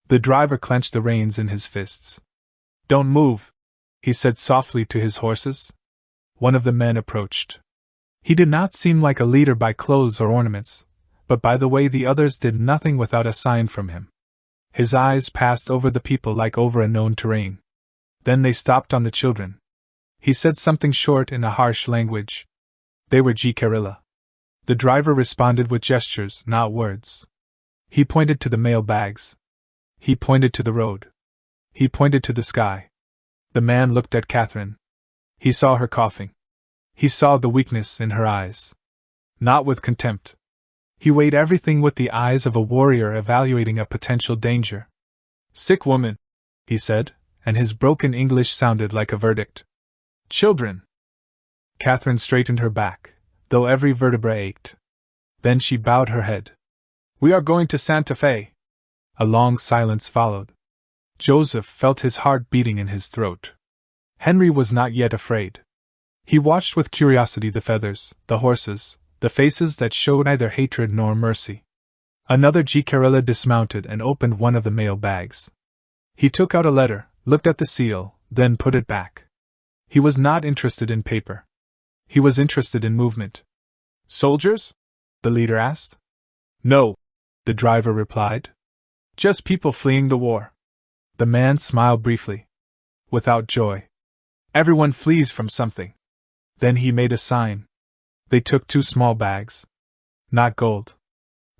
The driver clenched the reins in his fists. "Don't move," he said softly to his horses. One of the men approached. He did not seem like a leader by clothes or ornaments, but by the way the others did nothing without a sign from him. His eyes passed over the people like over a known terrain. Then they stopped on the children. He said something short in a harsh language. They were Chiricahua. The driver responded with gestures, not words. He pointed to the mail bags. He pointed to the road. He pointed to the sky. The man looked at Catherine. He saw her coughing. He saw the weakness in her eyes. Not with contempt. He weighed everything with the eyes of a warrior evaluating a potential danger. "Sick woman," he said, and his broken English sounded like a verdict. "Children." Catherine straightened her back, though every vertebra ached. Then she bowed her head. "We are going to Santa Fe." A long silence followed. Joseph felt his heart beating in his throat. Henry was not yet afraid. He watched with curiosity the feathers, the horses, the faces that showed neither hatred nor mercy. Another Chiricahua dismounted and opened one of the mail bags. He took out a letter, looked at the seal, then put it back. He was not interested in paper. He was interested in movement. "Soldiers?" the leader asked. "No," the driver replied. "Just people fleeing the war." The man smiled briefly. Without joy. "Everyone flees from something." Then he made a sign. They took 2 small bags. Not gold.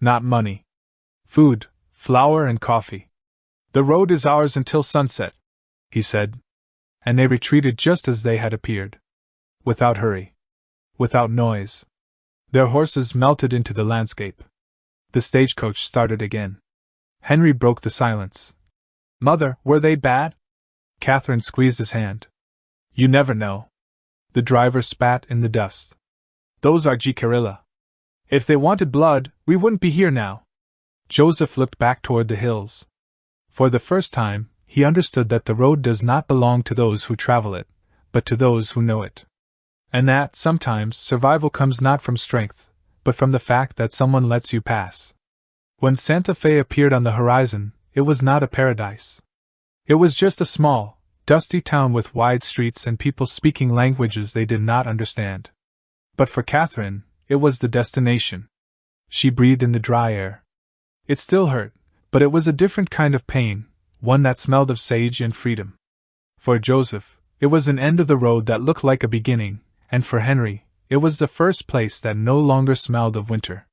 Not money. Food, flour, and coffee. "The road is ours until sunset," he said. And they retreated just as they had appeared. Without hurry. Without noise. Their horses melted into the landscape. The stagecoach started again. Henry broke the silence. "Mother, were they bad?" Catherine squeezed his hand. "You never know." The driver spat in the dust. "Those are Chiricahua. If they wanted blood, we wouldn't be here now." Joseph looked back toward the hills. For the first time, he understood that the road does not belong to those who travel it, but to those who know it. And that, sometimes, survival comes not from strength, but from the fact that someone lets you pass. When Santa Fe appeared on the horizon, it was not a paradise. It was just a small, dusty town with wide streets and people speaking languages they did not understand. But for Catherine, it was the destination. She breathed in the dry air. It still hurt, but it was a different kind of pain, one that smelled of sage and freedom. For Joseph, it was an end of the road that looked like a beginning, and for Henry, it was the first place that no longer smelled of winter.